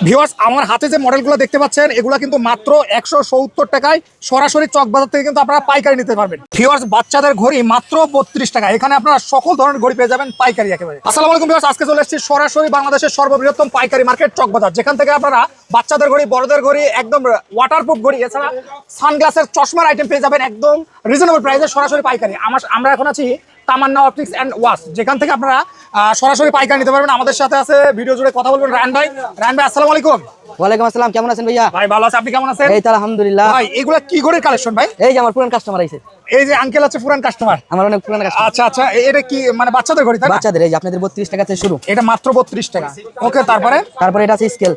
Viewers আমার হাতে যে মডেলগুলো দেখতে পাচ্ছেন এগুলো কিন্তু মাত্র 170 টাকায় সরাসরি চকবাজার থেকে কিন্তু আপনারা পাইকারি নিতে পারবেন। ভিউয়ার্স বাচ্চাদের ঘড়ি মাত্র 32 টাকা, এখানে আপনারা সকল ধরনের ঘড়ি পেয়ে যাবেন পাইকারি একেবারে। আসসালামু আলাইকুম ভিউয়ার্স, আজকে চলে এসেছি সরাসরি বাংলাদেশের সর্ববৃহত্তম পাইকারি মার্কেট চকবাজার, যেখান থেকে আপনারা বাচ্চাদের ঘড়ি, বড়দের ঘড়ি, একদম ওয়াটারপ্রুফ ঘড়ি, এছাড়া সানগ্লাসের চশমার আইটেম পেয়ে যাবেন একদম রিজনেবল প্রাইসে সরাসরি পাইকারি। আমরা এখন আছি তামান্না অপটিক্স অ্যান্ড ওয়াচ, যেখান থেকে আপনারা সরাসরি পাইকারি নিতে পারবেন। আমাদের সাথে আছে ভিডিও জুড়ে কথা বলবেন রায়হান ভাই। রায়হান ভাই আসসালামু আলাইকুম। ওয়ালাইকুম আসসালাম, কেমন আছেন ভাইয়া? ভাই ভালো আছে, আপনি কেমন আছেন? এই তো আলহামদুলিল্লাহ। ভাই এগুলা কি ঘড়ির কালেকশন ভাই? এই যে আমার পুরান কাস্টমার আইছে। এই যে আঙ্কেল আছে পুরান কাস্টমার, আমার অনেক পুরান কাস্টমার। আচ্ছা আচ্ছা, এটা কি মানে বাচ্চাদের ঘড়ি তাই না? বাচ্চাদের এই যে আপনাদের 32 টাকা থেকে শুরু। এটা মাত্র 32 টাকা। ওকে, তারপরে এটা আছে স্কেল।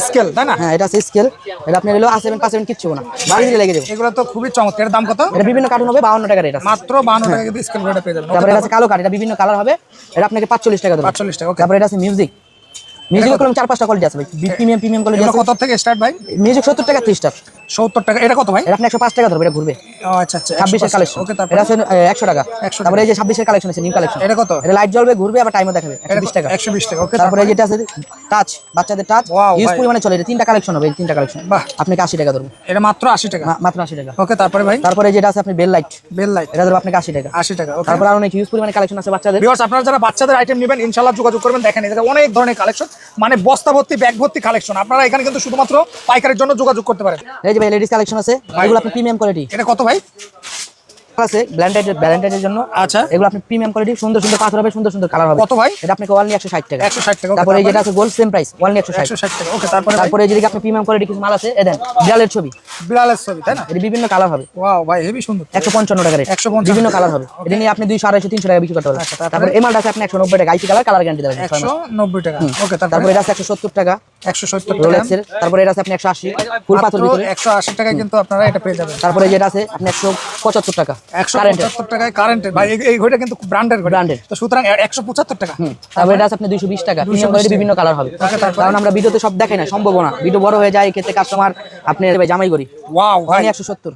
স্কেল তাই না? হ্যাঁ, এটা আছে স্কেল। এটা আপনি হলো A7 5 কিচ্ছু না, বাড়ি দিলে লেগে যাবে। এগুলো তো খুবই চমৎকার। এর দাম কত? এটা বিভিন্ন কার্টুন হবে 52 টাকা রেট আছে। মাত্র 52 টাকা কিন্তু স্কেল ঘড়িটা পেয়ে যাবেন। তারপরে এটা আছে কালো কার্ড, এটা বিভিন্ন কালার হবে, এটা আপনাকে 45 টাকা দেব। 45 টাকা। ওকে, তারপরে এটা আছে মিউজিক। মিউজিক কলম 4-5টা কোয়ালিটি আছে ভাই, প্রিমিয়াম কোয়ালিটি এটা আছে। কত থেকে স্টার্ট ভাই? মিউজিক 70 টাকা 30 টাকা। 70 টাকা। এটা কত ভাই? এটা আপনি 105 টাকা ধরবে, এটা ঘুরবে। ও আচ্ছা আচ্ছা, 26 এর কালেকশন। ওকে, এটা তারপরে আছে 100 টাকা। 100 তারপরে এই যে 26 এর কালেকশন আছে, নিউ কালেকশন। এটা কত? এটা লাইট জ্বলবে, ঘুরবে, আবার টাইমও দেখাবে। 120 টাকা। 120 টাকা। ওকে, তারপরে যেটা আছে টাচ, বাচ্চাদের টাচ Wow, ইউজ ভাই। পরিমাণে চলে। এটা 3টা কালেকশন হবে, এই 3টা কালেকশন বাহ। আপনাকে 80 টাকা ধরবে। এটা মাত্র 80 টাকা। মাত্র 80 টাকা। ওকে, তারপরে ভাই? তারপরে যেটা আছে আপনি বেল লাইট, বেল লাইট, এটা ধরবে আপনাকে 80 টাকা। 80 টাকা। ওকে, তারপরে আর অনেক ইউজ পরিমাণে কালেকশন আছে বাচ্চাদের। ভিউয়ার্স আপনারা যারা বাচ্চাদের আইটেম নেবেন ইনশাআল্লাহ যোগাযোগ করবেন। দেখেন এখানে অনেক ধরনের কালেকশন, মানে বস্তা ভর্তি ব্যাগ ভর্তি কালেকশন। আপনারা এখানে কিন্তু শুধুমাত্র পাইকারির জন্য যোগাযোগ করতে পারেন। এই যে ভাই লেডিস কালেকশন আছে, এগুলো আপনি প্রিমিয়াম কোয়ালিটি এটা কত ভাই? আছে। ভ্যালেন্টাইনের জন্য আচ্ছা, এগুলো আপনি প্রিমিয়াম কোয়ালিটি, সুন্দর সুন্দর পাথর হবে, সুন্দর সুন্দর কালার হবে। কত ভাই? এটা আপনাকে অনলি 160 টাকা। 160 টাকা। তারপরে এই যেটা আছে গোল্ড, সেম প্রাইস, অনলি 160 160 টাকা। ওকে, তারপরে ভাই? তারপরে যেদিকে আপনি প্রিমিয়াম কোয়ালিটি কিছু মাল আছে, এ দেন বিড়ালের ছবি, বিড়ালের ছবি তাই না? এটা বিভিন্ন কালার হবে। ওয়াও ভাই, হেভি সুন্দর। 155 টাকা রেট, 155 বিভিন্ন কালার হবে। এটা নিয়ে আপনি 200, 250, 300 টাকা বিক্রি করতে পারবেন। আচ্ছা, তারপরে? তারপরে এই মালটা আছে আপনি 190 টাকা, আইপি কালার, কালার গ্যারান্টি দেবেন 190 টাকা। ওকে, তারপরে তারপরে? এটা আছে 170 টাকা 170 টাকা। রোলেক্সের। তারপরে এটা আছে আপনি 180 ফুল পাথর ভিতরে। 180 টাকায় কিন্তু আপনারা এটা পেয়ে যাবেন। তারপরে যেটা আছে আপনি 175 টাকা কারেন্ট। 175 টাকায় কারেন্টের। ভাই এই ঘড়িটা কিন্তু ব্র্যান্ডের ঘড়ি, Branded। তো সুতরাং 175 টাকা। তারপরে এটা আছে আপনি 220 টাকা, প্রিমিয়াম কোয়ালিটি, বিভিন্ন কালার হবে। কারণ আমরা ভিডিওতে সব দেখাই না, সম্ভব না, ভিডিও বড় হয়ে যায়, এই ক্ষেত্রে কাস্টমার আপনি ভাই জামাই করি। ওয়াও ভাই, 170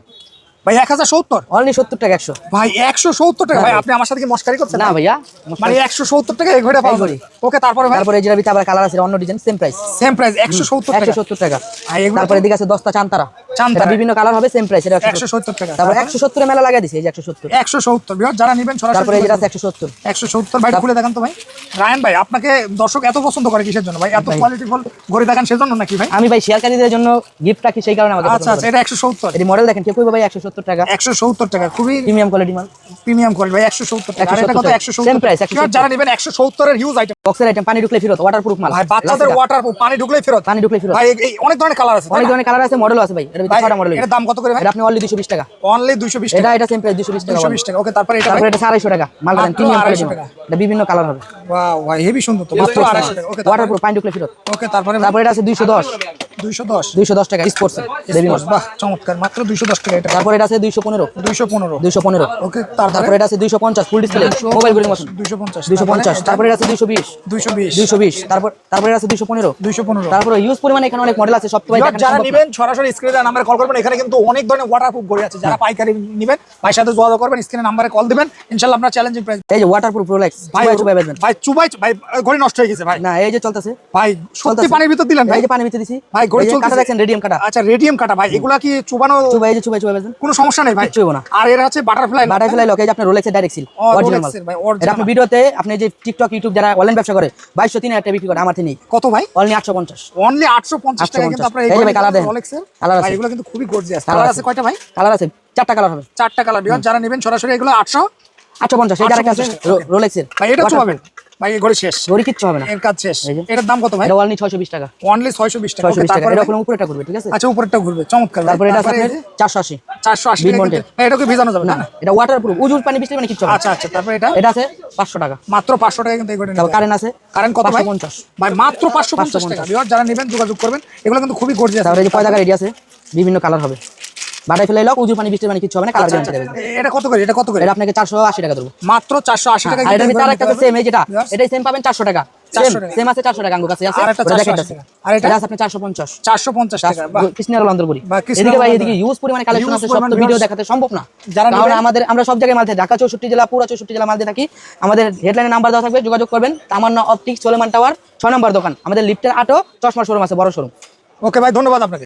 ভাই 1070। অনলি 70 টাকা 100। ভাই 170 টাকা। ভাই আপনি আমার সাথে কি মস্কারি করছেন? না ভাইয়া, মানে 170 টাকা এই ঘড়িটা পাওয়া যাবে। ওকে, তারপরে ভাই? তারপরে যেটা ভিতরে আবার কালার আছে, অন্য design, same price, same price 170 টাকা। 170 টাকা। আর এগুলো তারপরে এদিকে আছে 10টা চান্তারা, চান্তারা। এটা বিভিন্ন কালার হবে, সেম প্রাইস, এটা 170 টাকা। তারপরে 170 এ মেলা লাগিয়ে দিছে, এই যে 170। 170 ভিউয়ার যারা নেবেন সরাসরি। তারপরে যেটা আছে 170। 170 ভাই খুলে দেখান তো ভাই। রায়হান ভাই আপনাকে দর্শক এত পছন্দ করে কিসের জন্য ভাই? এত কোয়ালিটিফুল ঘড়ি দেখান সেজন্য নাকি ভাই? আমি ভাই শেয়ারকারীদের জন্য গিফট রাখি, সেই কারণে আমাকে আচ্ছা আচ্ছা, এটা 170। এই মডেল দেখেন, কেউ কইবে ভাই 170 টাকা, 170 টাকা, খুবই প্রিমিয়াম কোয়ালিটি মাল, প্রিমিয়াম কোয়ালিটি ভাই। 170 টাকা। আর এটা কত? 170 সেম প্রাইস, ভিউয়ার যারা নেবেন 170 এর হিউজ আইটেম। বক্সের আইটেম, পানি ঢুকলে ফেরত, ওয়াটারপ্রুফ মাল ভাই বাচ্চাদের ওয়াটারপ্রুফ, পানি ঢুকলেই ফেরত। পানি ঢুকলে ফেরত। ভাই এই অনেক ধরনের কালার আছে, অনেক ধরনের কালার আছে, মডেল আছে ভাই, এর ভিতরে 6টা মডেল। এর দাম কত করে ভাই? এটা আপনি অনলি 220 টাকা। অনলি 220 টাকা। এটা সেম প্রাইস, 220 টাকা। 220 টাকা। ওকে, তারপরে এটা তারপরে ভাই? এটা 250 টাকা মাল দেন, মাত্র প্রিমিয়াম 250 কোয়ালিটি টাকা। এটা বিভিন্ন কালার হবে, ওয়াও ভাই হেভি সুন্দর তো। মাত্র 250 টাকা। ওকে, ওয়াটারপ্রুফ, পানি ঢুকলে ফেরত। ওকে, তারপরে ভাই? তারপরে এটা আছে 210 210 টাকা স্পোর্টস বেবি মাল। বাহ চমৎকার, মাত্র 210 টাকা এটা। তারপরে এটা আছে 215 215। ওকে, তারপরে এটা আছে 250 ফুল ডিসপ্লে, মোবাইল ঘড়ির মতন। 250। তারপরে এটা আছে 220। 220। তারপরে এটা আছে 215। 215। তারপরে ইউজ পরিমাণে এখানে অনেক মডেল আছে, সব তো ভাই দেখানো যারা সম্ভব না। নেবেন সরাসরি স্ক্রিনে নাম্বারে কল করবেন। এখানে কিন্তু অনেক ধরনের ওয়াটারপ্রুফ ঘড়ি আছে। যারা পাইকারি নেবেন ভাইয়ের সাথে যোগাযোগ করবেন, স্ক্রিনে নাম্বারে কল দিবেন, ইনশাআল্লাহ আপনার চ্যালেঞ্জিং প্রাইস। এই যে ওয়াটারপ্রুফ রোলেক্স ভাই চুবাই বেচবেন। ভাই চুবাই ভাই ঘড়ি নষ্ট হয়ে গেছে ভাই। না, এই যে চলতেছে ভাই সত্যি পানির ভিতর দিলেন ভাই? এই যে পানি ভিতরে দিছি ভাই ঘড়ি চলতেছে। কাটা দেখছেন, রেডিয়াম কাটা। আচ্ছা, রেডিয়াম কাটা ভাই। এগুলা কি চুবানো? চুবাই, এই যে চুবাই বেচবেন, কোনো সমস্যা নেই ভাই? কিচ্ছু হবে না। আর এর আছে বাটারফ্লাই লক, এই যে আপনার রোলেক্সের ডাইরেক্ট সিল, অরিজিনাল মাল। রোলেক্সের ভাই, এটা অরিজিনাল। আপনি ভিডিওতে, আপনি যে টিকটক, ইউটিউব যারা অনলাইন ব্যবসা করে 2200-3000 টাকা বিক্রি করে, আমার থেকে নেই। কত ভাই? অনলি 850। অনলি 850 টাকা কিন্তু আপনারা এই এই যে ভাই কালার দেন, রোলেক্সের কালার ভাই আছে, এগুলো কিন্তু খুবই গর্জিয়াস। কালার আছে কয়টা ভাই? কালার আছে 4টা কালার হবে, 4টা কালার। যারা নেবেন সরাসরি এগুলো 850। এই ডাইরেক্ট আছে রোলেক্সের ভাই। এটা চুবাবেন ভাই, এই ঘড়ি শেষ, ঘড়ি কিচ্ছু হবে না, এর কাজ শেষ। এই যে। এটার দাম কত ভাই? এটা অনলি 620 টাকা। অনলি 620 টাকা। 620 টাকা। তারপরে এটা কোনো উপরেটা করবে, ঠিক আছে? আচ্ছা, উপরেরটা ঘুরবে, চমৎকার। তারপরে এটা আছে আপনার 480 480 বিন টাকা। মন্টে। এটা কি ভিজানো যাবে না, না? এটা ওয়াটারপ্রুফ, উজুর পানি বৃষ্টি মানে কিচ্ছু হবে না। আচ্ছা আচ্ছা, তারপরে এটা? এটা আছে 500 টাকা। মাত্র 500 টাকা কিন্তু এই ঘড়ি। তারপর কারেন্ট আছে, কারেন্ট কত ভাই? 550 ভাই মাত্র 550 টাকা। ভিউয়ার যারা নেবেন যোগাযোগ করবেন, এগুলো কিন্তু খুবই গর্জিয়াস। তারপরে এই যে পয়দা রেডি আছে, বিভিন্ন কালার হবে, বাটাই ফেলাই লক, উজুর পানি বৃষ্টি মানে কিচ্ছু হবে না, কালার গ্যারান্টি দেবেন। এটা কত করে? এটা কত করে? এটা আপনাকে 480 টাকা দেবো। মাত্র 480 টাকা। আর এটার ভিতরে আরেকটা সেম, এই যেটা, এটাই সেম পাবেন 400 টাকা। 400 টাকা। সেম আছে 400 টাকা আঙ্গুর কাছে আছে আর একটা ওটা 480 দেখাইতাছি। টাকা। আর এটা এটা আছে আপনার 450 450 টাকা। বাহ, কৃষ্ণার অন্তরপুরি। বাহ, কৃষ্ণার এদিকে ভাই অন্তরপুরি। এদিকে ইউজ পরিমাণে কালেকশন Huge আছে, সব পরিমাণ তো ভিডিও viewers দেখাতে সম্ভব না। যারা কারণ নেবেন- আমরা সব জায়গায় মাল থাকি, ঢাকা 64 জেলা, পুরো 64 জেলা মাল দিয়ে থাকি। আমাদের হেডলাইনে নাম্বার দেওয়া থাকবে, যোগাযোগ করবেন। তামান্না অপটিক্স, সোলেমান টাওয়ার 6 নম্বর দোকান। আমাদের লিফটের 8 চশমার শোরুম আছে, বড় শোরুম। ওকে ভাই, ধন্যবাদ আপনাকে।